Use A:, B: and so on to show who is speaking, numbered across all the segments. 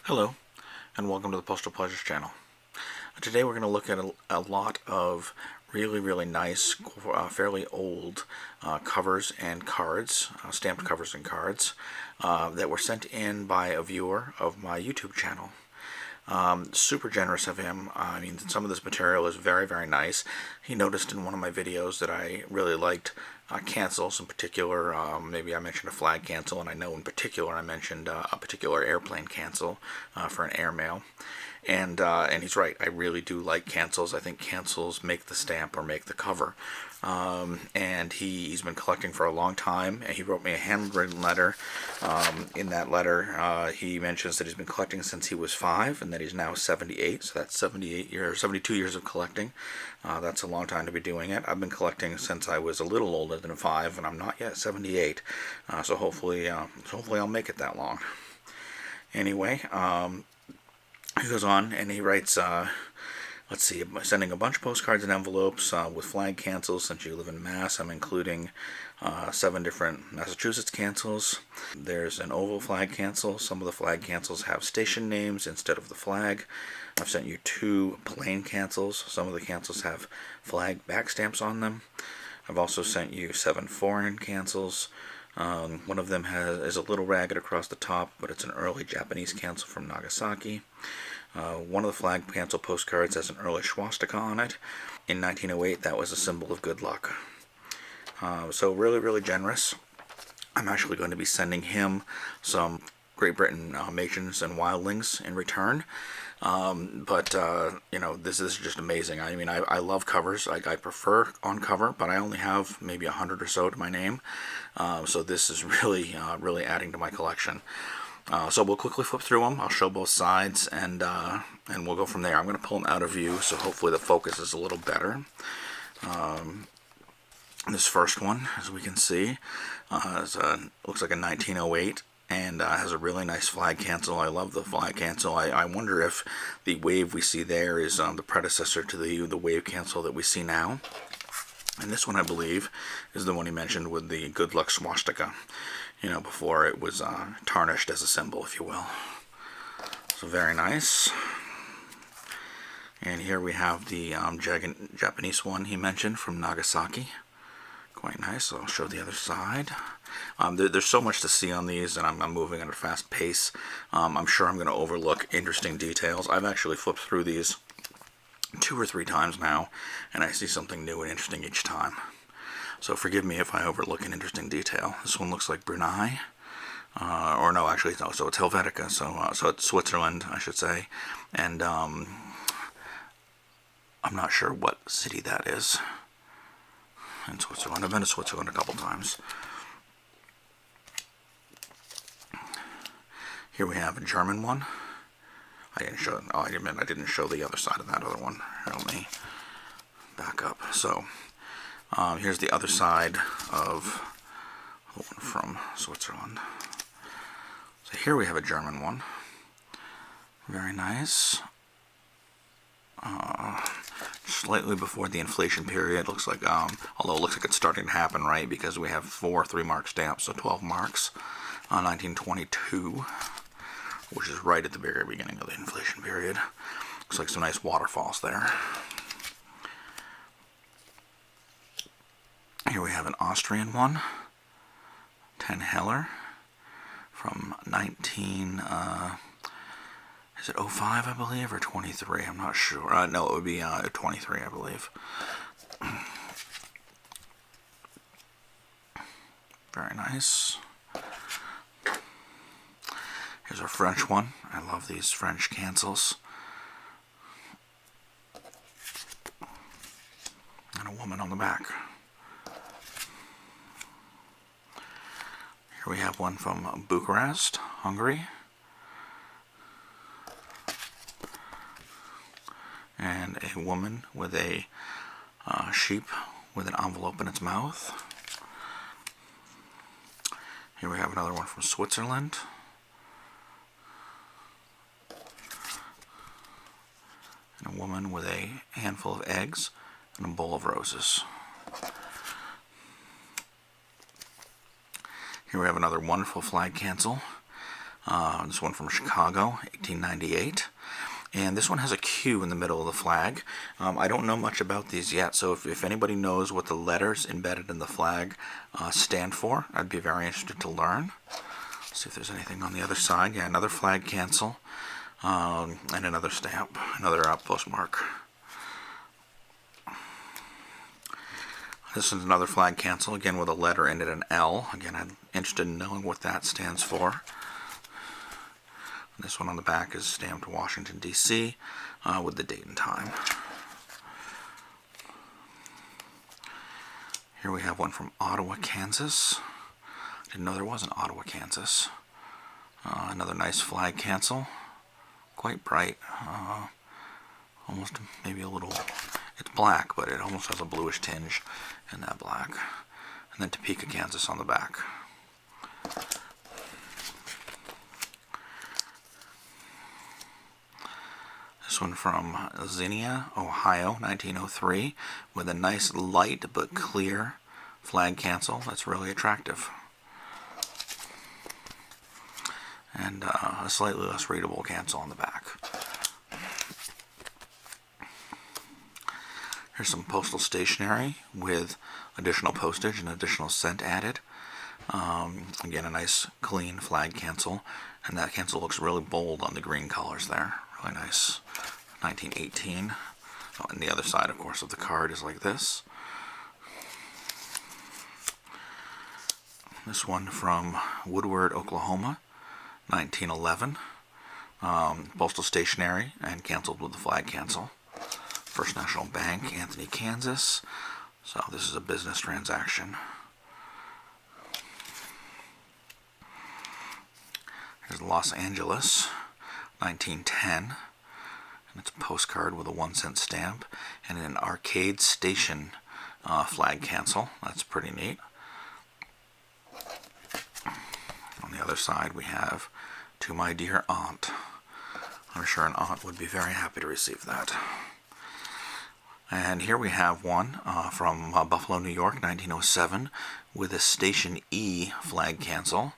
A: Hello, and welcome to the Postal Pleasures channel. Today we're going to look at a lot of really nice, fairly old covers and cards, stamped covers and cards, that were sent in by a viewer of my YouTube channel. Super generous of him. I mean, some of this material is very nice. He noticed in one of my videos that I really liked cancels in particular. Maybe I mentioned a flag cancel, and I know in particular I mentioned a particular airplane cancel for an airmail. And he's right. I really do like cancels. I think cancels make the stamp or make the cover. And he's been collecting for a long time. And he wrote me a handwritten letter. In that letter, he mentions that he's been collecting since he was 5, and that he's now 78. So that's 72 years of collecting. That's a long time to be doing it. I've been collecting since I was a little older than 5, and I'm not yet 78. So hopefully I'll make it that long. Anyway. He goes on and he writes, let's see, sending a bunch of postcards and envelopes with flag cancels. Since you live in Mass, I'm including 7 different Massachusetts cancels. There's an oval flag cancel. Some of the flag cancels have station names instead of the flag. I've sent you 2 plain cancels. Some of the cancels have flag back stamps on them. I've also sent you 7 foreign cancels. One of them is a little ragged across the top, but it's an early Japanese cancel from Nagasaki. One of the flag cancel postcards has an early swastika on it. In 1908, that was a symbol of good luck. So really generous. I'm actually going to be sending him some Great Britain Dalmatians and Wildlings in return. You know, this is just amazing. I mean, I love covers. I prefer on cover, but I only have maybe 100 or so to my name. So this is really adding to my collection. So we'll quickly flip through them. I'll show both sides, and we'll go from there. I'm going to pull them out of view, so hopefully the focus is a little better. This first one, as we can see, looks like a 1908. And has a really nice flag cancel. I love the flag cancel. I wonder if the wave we see there is the predecessor to the wave cancel that we see now. And this one, I believe, is the one he mentioned with the good luck swastika. You know, before it was tarnished as a symbol, if you will. So very nice. And here we have the Japanese one he mentioned from Nagasaki. Quite nice. So I'll show the other side. There's so much to see on these, and I'm moving at a fast pace. I'm sure I'm going to overlook interesting details. I've actually flipped through these 2 or 3 times now, and I see something new and interesting each time. So forgive me if I overlook an interesting detail. This one looks like Brunei. Or no, actually, no, so it's Helvetica, so it's Switzerland, I should say. And I'm not sure what city that is in Switzerland. I've been to Switzerland a couple times. Here we have a German one. I didn't show the other side of that other one. Let me back up. So here's the other side of the one from Switzerland. So here we have a German one. Very nice. Slightly before the inflation period. Looks like, although it looks like it's starting to happen, right? Because we have 4 3-mark stamps, so 12 marks. 1922. Which is right at the very beginning of the inflation period. Looks like some nice waterfalls there. Here we have an Austrian one, 10 Heller, from 19, is it 05, I believe, or 23? I'm not sure. No, it would be 23, I believe. Very nice. Here's our French one. I love these French cancels. And a woman on the back. Here we have one from Bucharest, Hungary. And a woman with a sheep with an envelope in its mouth. Here we have another one from Switzerland. And a woman with a handful of eggs and a bowl of roses. Here we have another wonderful flag cancel. This one from Chicago, 1898. And this one has a Q in the middle of the flag. I don't know much about these yet, so if anybody knows what the letters embedded in the flag stand for, I'd be very interested to learn. See if there's anything on the other side. Yeah, another flag cancel, and another stamp, another postmark. This is another flag cancel, again with a letter ended in L. Again, I'm interested in knowing what that stands for. This one on the back is stamped Washington, D.C. With the date and time. Here we have one from Ottawa, Kansas. Didn't know there was an Ottawa, Kansas. Another nice flag cancel. Quite bright. Almost maybe a little... It's black, but it almost has a bluish tinge in that black. And then Topeka, Kansas on the back. This one from Xenia, Ohio, 1903, with a nice light but clear flag cancel. That's really attractive. And a slightly less readable cancel on the back. Here's some postal stationery with additional postage and additional cent added. Again, a nice clean flag cancel, and that cancel looks really bold on the green colors there. Really nice. 1918. Oh, and the other side, of course, of the card is like this. This one from Woodward, Oklahoma, 1911. Postal stationery and canceled with the flag cancel. First National Bank, Anthony, Kansas. So this is a business transaction. Here's Los Angeles, 1910. And it's a postcard with a 1-cent stamp and an arcade station flag cancel. That's pretty neat. On the other side we have To My Dear Aunt. I'm sure an aunt would be very happy to receive that. And here we have one from Buffalo, New York, 1907, with a Station E flag cancel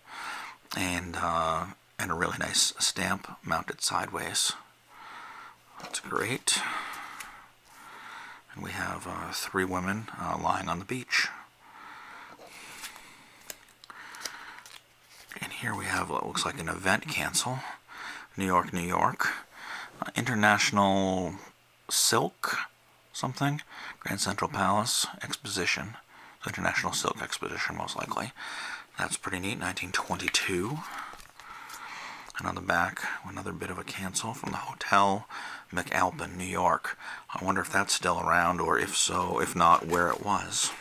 A: and a really nice stamp mounted sideways. That's great. And we have 3 women lying on the beach. And here we have what looks like an event cancel. New York, New York. International Silk something. Grand Central Palace Exposition. International Silk Exposition, most likely. That's pretty neat. 1922. And on the back, another bit of a cancel from the Hotel McAlpin, New York. I wonder if that's still around, or if so, if not, where it was.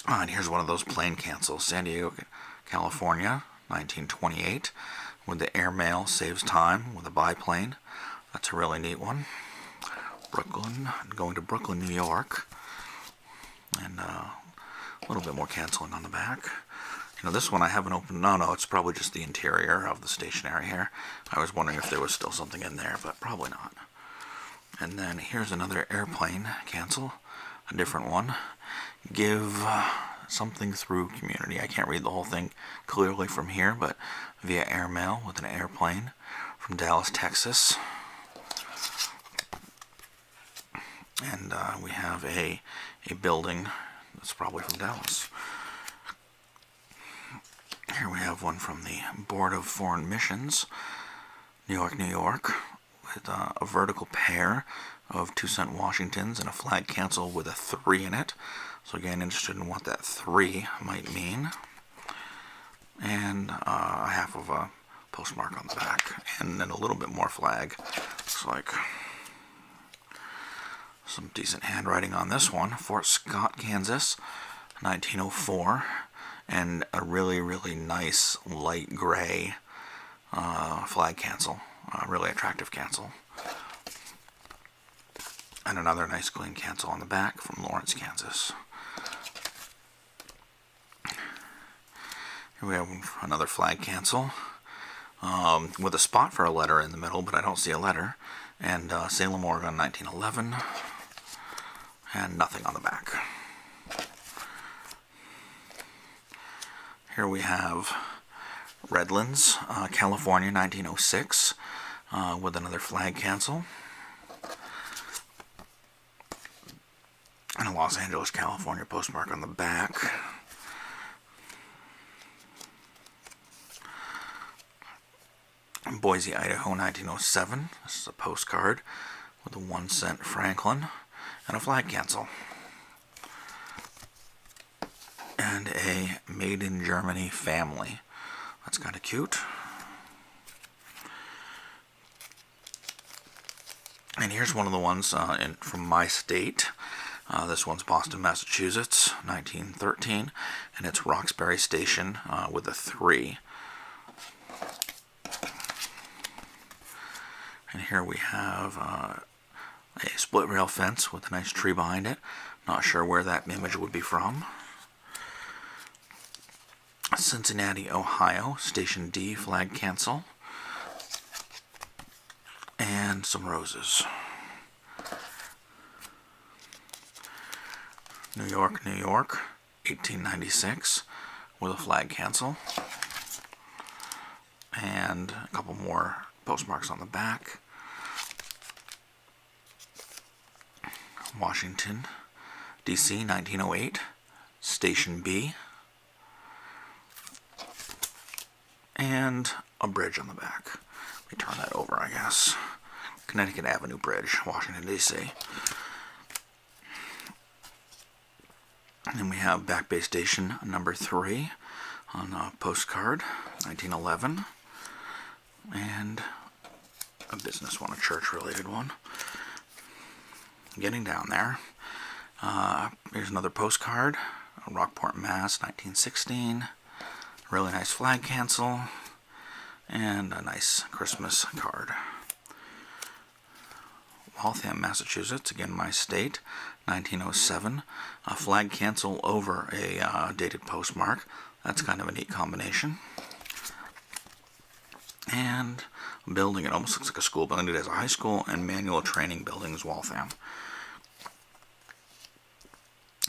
A: And here's one of those plane cancels. San Diego, California, 1928, with the airmail saves time with a biplane. That's a really neat one. Brooklyn, going to Brooklyn, New York. And a little bit more canceling on the back. You know, this one I haven't opened. No, it's probably just the interior of the stationery here. I was wondering if there was still something in there, but probably not. And then here's another airplane cancel, a different one. Give something through community. I can't read the whole thing clearly from here, but via airmail with an airplane from Dallas, Texas. And we have a building that's probably from Dallas. Here we have one from the Board of Foreign Missions, New York, New York, with a vertical pair of 2-cent Washingtons and a flag cancel with a 3 in it. So again, interested in what that 3 might mean. And a half of a postmark on the back. And then a little bit more flag. Looks like some decent handwriting on this one. Fort Scott, Kansas, 1904. And a really, really nice light gray flag cancel. Really attractive cancel. And another nice clean cancel on the back from Lawrence, Kansas. Here we have another flag cancel with a spot for a letter in the middle, but I don't see a letter. And Salem, Oregon, 1911. And nothing on the back. Here we have Redlands, California, 1906, with another flag cancel. And a Los Angeles, California postmark on the back. Boise, Idaho, 1907. This is a postcard with a 1-cent Franklin and a flag cancel. And a Made in Germany family. That's kind of cute. And here's one of the ones from my state. This one's Boston, Massachusetts, 1913. And it's Roxbury Station with a 3. And here we have a split rail fence with a nice tree behind it. Not sure where that image would be from. Cincinnati, Ohio, Station D flag cancel. And some roses. New York, New York, 1896 with a flag cancel. And a couple more postmarks on the back. Washington, D.C., 1908, Station B. And a bridge on the back. Let me turn that over, I guess. Connecticut Avenue Bridge, Washington, D.C. And then we have Back Bay Station number 3 on a postcard, 1911. And a business one, a church-related one. Getting down there. Here's another postcard, Rockport, Mass., 1916. Really nice flag cancel. And a nice Christmas card. Waltham, Massachusetts, again my state, 1907. A flag cancel over a dated postmark. That's kind of a neat combination. And a building, it almost looks like a school building. It has a high school and manual training buildings, Waltham.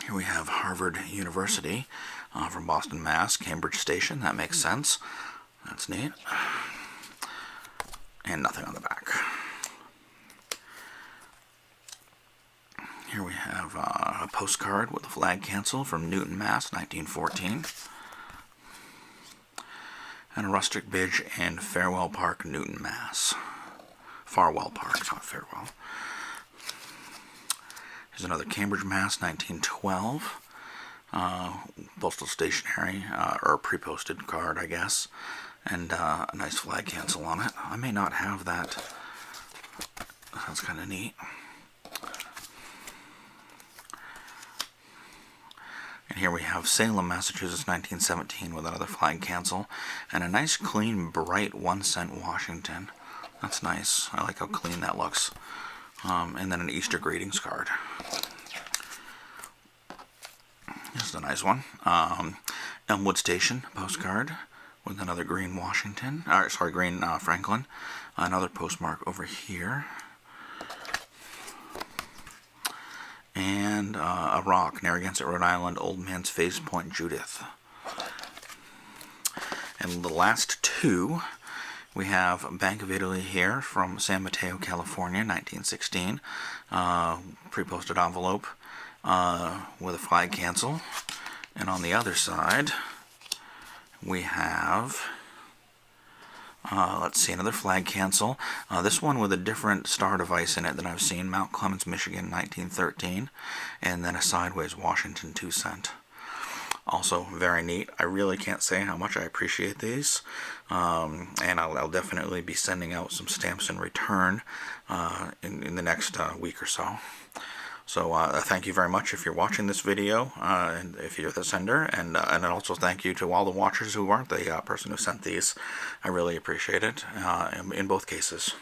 A: Here we have Harvard University from Boston, Mass., Cambridge Station. That makes sense. That's neat. And nothing on the back. Here we have a postcard with a flag cancel from Newton, Mass., 1914. And a rustic bridge in Farwell Park, Newton, Mass. Farwell Park, not Farewell. Here's another Cambridge, Mass., 1912. Postal stationery, or a pre-posted card, I guess. And a nice flag cancel on it. I may not have that. That's kind of neat. And here we have Salem, Massachusetts, 1917 with another flag cancel. And a nice, clean, bright 1-cent Washington. That's nice. I like how clean that looks. And then an Easter greetings card. This is a nice one. Elmwood Station postcard with another green Washington. Green Franklin. Another postmark over here. And a rock, Narragansett, Rhode Island, Old Man's Face Point, Judith. And the last two, we have Bank of Italy here from San Mateo, California, 1916. Pre-posted envelope with a flag cancel. And on the other side, we have, let's see, another flag cancel. This one with a different star device in it than I've seen. Mount Clemens, Michigan, 1913. And then a sideways Washington 2-cent. Also very neat. I really can't say how much I appreciate these. And I'll definitely be sending out some stamps in return in the next week or so. So thank you very much if you're watching this video, and if you're the sender, and also thank you to all the watchers who weren't the person who sent these. I really appreciate it in both cases.